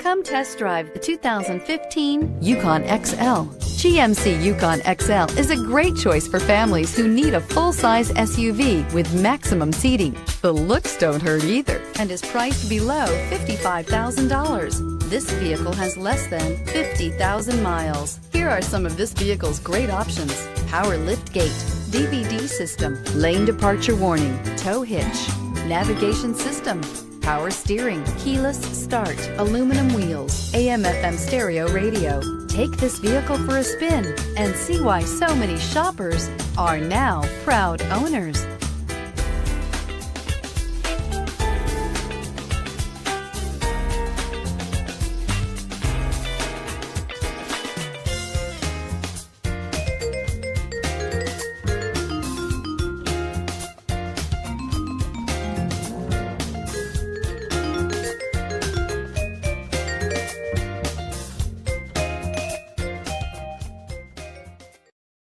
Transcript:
Come test drive the 2015 Yukon XL. GMC Yukon XL is a great choice for families who need a full-size SUV with maximum seating. The looks don't hurt either and is priced below $55,000. This vehicle has less than 50,000 miles. Here are some of this vehicle's great options: power lift gate, DVD system, lane departure warning, tow hitch, navigation system, power steering, keyless start, aluminum wheels, AM/FM stereo radio. Take this vehicle for a spin and see why so many shoppers are now proud owners.